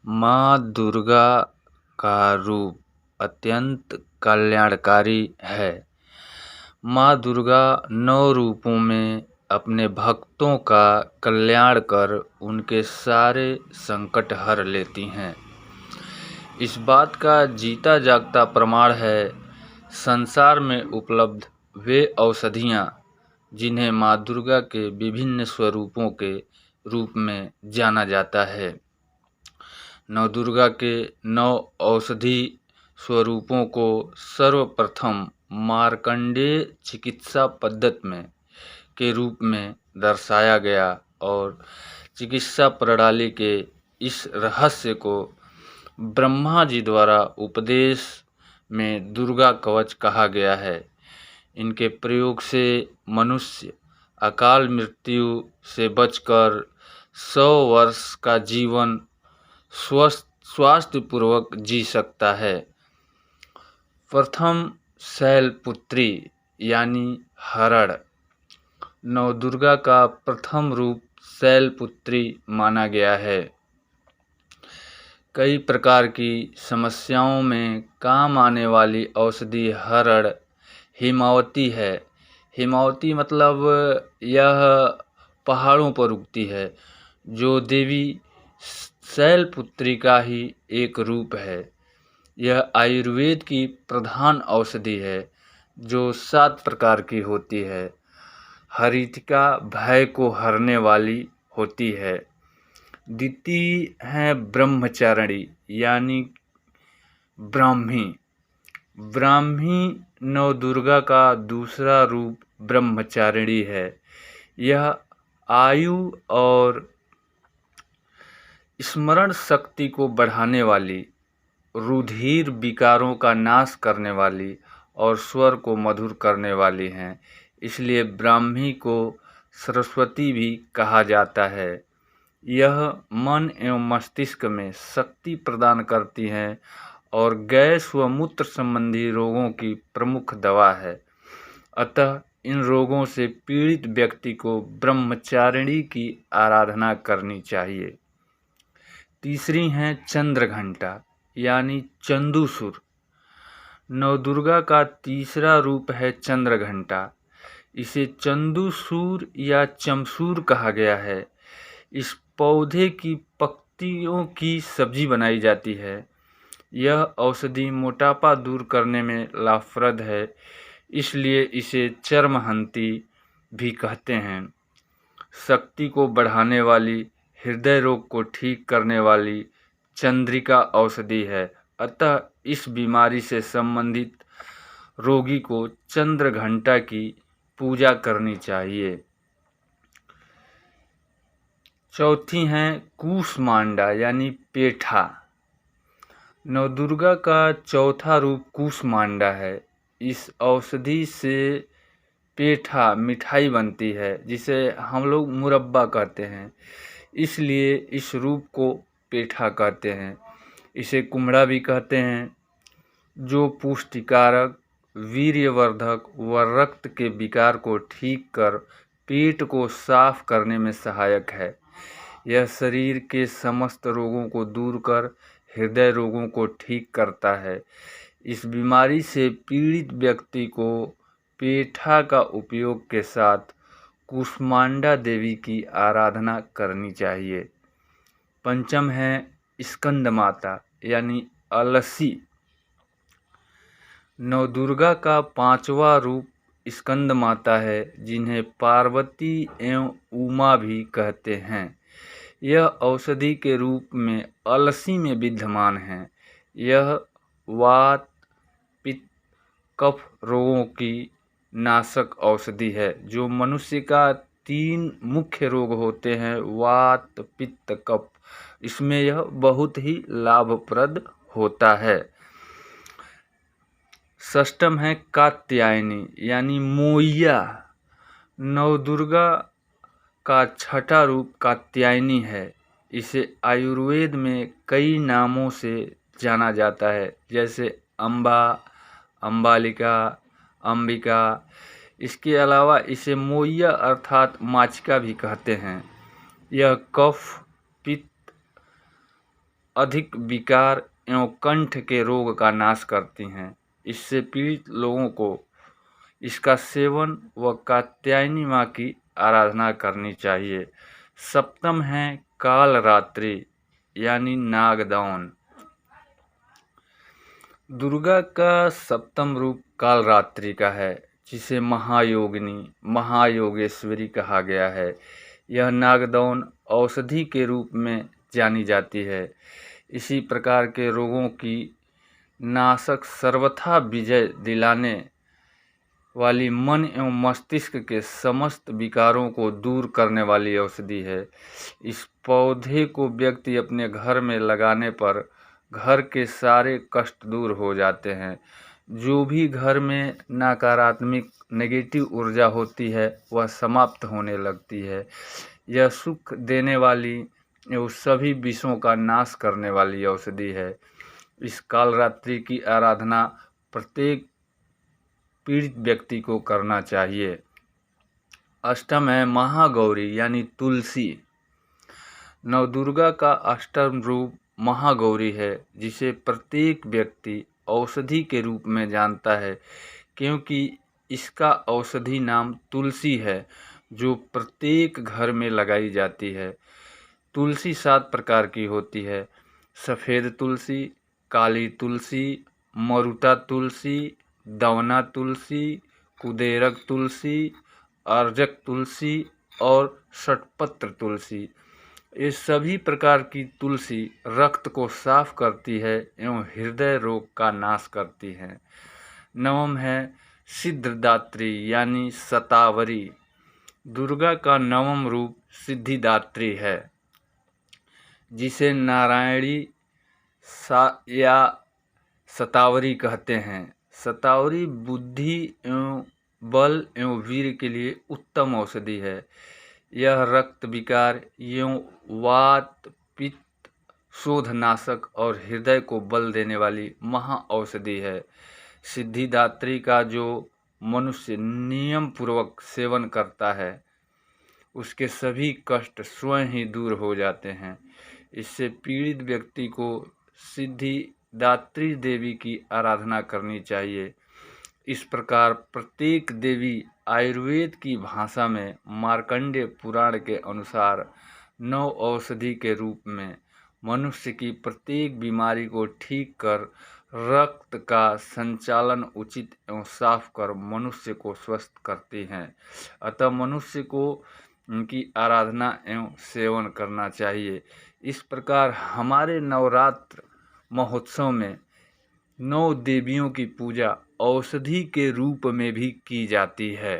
माँ दुर्गा का रूप अत्यंत कल्याणकारी है। माँ दुर्गा 9 रूपों में अपने भक्तों का कल्याण कर उनके सारे संकट हर लेती हैं। इस बात का जीता जागता प्रमाण है संसार में उपलब्ध वे औषधियाँ जिन्हें माँ दुर्गा के विभिन्न स्वरूपों के रूप में जाना जाता है। नवदुर्गा के 9 औषधि स्वरूपों को सर्वप्रथम मार्कंडेय चिकित्सा पद्धति में के रूप में दर्शाया गया और चिकित्सा प्रणाली के इस रहस्य को ब्रह्मा जी द्वारा उपदेश में दुर्गा कवच कहा गया है। इनके प्रयोग से मनुष्य अकाल मृत्यु से बचकर 100 वर्ष का जीवन स्वास्थ्यपूर्वक जी सकता है। प्रथम शैलपुत्री यानी हरण। नवदुर्गा का प्रथम रूप शैलपुत्री माना गया है। कई प्रकार की समस्याओं में काम आने वाली औषधि हरण हिमावती है। हिमावती मतलब यह पहाड़ों पर उगती है, जो देवी शैलपुत्री का ही एक रूप है। यह आयुर्वेद की प्रधान औषधि है, जो 7 प्रकार की होती है। हरितिका भय को हरने वाली होती है। द्वितीय है ब्रह्मचारिणी यानी ब्राह्मी। ब्राह्मी नवदुर्गा का दूसरा रूप ब्रह्मचारिणी है। यह आयु और स्मरण शक्ति को बढ़ाने वाली, रुधिर विकारों का नाश करने वाली और स्वर को मधुर करने वाली हैं। इसलिए ब्राह्मी को सरस्वती भी कहा जाता है। यह मन एवं मस्तिष्क में शक्ति प्रदान करती हैं और गैस व मूत्र संबंधी रोगों की प्रमुख दवा है। अतः इन रोगों से पीड़ित व्यक्ति को ब्रह्मचारिणी की आराधना करनी चाहिए। तीसरी हैं चंद्रघंटा यानी चंदूसुर। नवदुर्गा का तीसरा रूप है चंद्रघंटा। इसे चंदूसूर या चमसूर कहा गया है। इस पौधे की पत्तियों की सब्जी बनाई जाती है। यह औषधि मोटापा दूर करने में लाभप्रद है, इसलिए इसे चर्महंती भी कहते हैं। शक्ति को बढ़ाने वाली, हृदय रोग को ठीक करने वाली चंद्रिका औषधि है। अतः इस बीमारी से संबंधित रोगी को चंद्रघंटा की पूजा करनी चाहिए। चौथी हैं कूष्मांडा यानी पेठा। नवदुर्गा का चौथा रूप कूष्मांडा है। इस औषधि से पेठा मिठाई बनती है, जिसे हम लोग मुरब्बा कहते हैं, इसलिए इस रूप को पेठा कहते हैं। इसे कुम्हड़ा भी कहते हैं, जो पुष्टिकारक, वीर्यवर्धक व रक्त के विकार को ठीक कर पेट को साफ करने में सहायक है। यह शरीर के समस्त रोगों को दूर कर हृदय रोगों को ठीक करता है। इस बीमारी से पीड़ित व्यक्ति को पेठा का उपयोग के साथ कूष्मांडा देवी की आराधना करनी चाहिए। पंचम है स्कंद माता यानी अलसी। नवदुर्गा का 5वां रूप स्कंद माता है, जिन्हें पार्वती एवं उमा भी कहते हैं। यह औषधि के रूप में अलसी में विद्यमान है। यह वात, पित्त, कफ रोगों की नाशक औषधि है। जो मनुष्य का 3 मुख्य रोग होते हैं, वात, पित्त, कफ, इसमें यह बहुत ही लाभप्रद होता है। षष्ठम है कात्यायनी यानी मोइया। नवदुर्गा का 6ठा रूप कात्यायनी है। इसे आयुर्वेद में कई नामों से जाना जाता है, जैसे अम्बा, अम्बालिका, अंबिका। इसके अलावा इसे मोइया अर्थात माचिका भी कहते हैं। यह कफ, पित्त, अधिक विकार एवं कंठ के रोग का नाश करती हैं। इससे पीड़ित लोगों को इसका सेवन व कात्यायनी माँ की आराधना करनी चाहिए। सप्तम है कालरात्रि यानी नागदौन। दुर्गा का सप्तम रूप कालरात्रि का है, जिसे महायोगिनी, महायोगेश्वरी कहा गया है। यह नागदौन औषधि के रूप में जानी जाती है। इसी प्रकार के रोगों की नाशक सर्वथा विजय दिलाने वाली मन एवं मस्तिष्क के समस्त विकारों को दूर करने वाली औषधि है। इस पौधे को व्यक्ति अपने घर में लगाने पर घर के सारे कष्ट दूर हो जाते हैं। जो भी घर में नकारात्मक नेगेटिव ऊर्जा होती है वह समाप्त होने लगती है। यह सुख देने वाली एवं सभी विषयों का नाश करने वाली औषधि है। इस कालरात्रि की आराधना प्रत्येक पीड़ित व्यक्ति को करना चाहिए। अष्टम है महागौरी यानी तुलसी। नवदुर्गा का अष्टम रूप महागौरी है, जिसे प्रत्येक व्यक्ति औषधि के रूप में जानता है, क्योंकि इसका औषधि नाम तुलसी है, जो प्रत्येक घर में लगाई जाती है। तुलसी 7 प्रकार की होती है: सफ़ेद तुलसी, काली तुलसी, मरुता तुलसी, दवना तुलसी, कुदेरक तुलसी, अर्जक तुलसी और षटपत्र तुलसी। ये सभी प्रकार की तुलसी रक्त को साफ करती है एवं हृदय रोग का नाश करती है। नवम है सिद्धिदात्री यानी शतावरी। दुर्गा का नवम रूप सिद्धिदात्री है, जिसे नारायणी या शतावरी कहते हैं। शतावरी बुद्धि एवं बल एवं वीर के लिए उत्तम औषधि है। यह रक्त विकार एवं वात पित्त शोधनाशक और हृदय को बल देने वाली महा औषधि है। सिद्धिदात्री का जो मनुष्य नियम पूर्वक सेवन करता है, उसके सभी कष्ट स्वयं ही दूर हो जाते हैं। इससे पीड़ित व्यक्ति को सिद्धिदात्री देवी की आराधना करनी चाहिए। इस प्रकार प्रत्येक देवी आयुर्वेद की भाषा में मार्कंडेय पुराण के अनुसार 9 औषधि के रूप में मनुष्य की प्रत्येक बीमारी को ठीक कर रक्त का संचालन उचित एवं साफ कर मनुष्य को स्वस्थ करती हैं। अतः मनुष्य को उनकी आराधना एवं सेवन करना चाहिए। इस प्रकार हमारे नवरात्र महोत्सव में 9 देवियों की पूजा औषधि के रूप में भी की जाती है।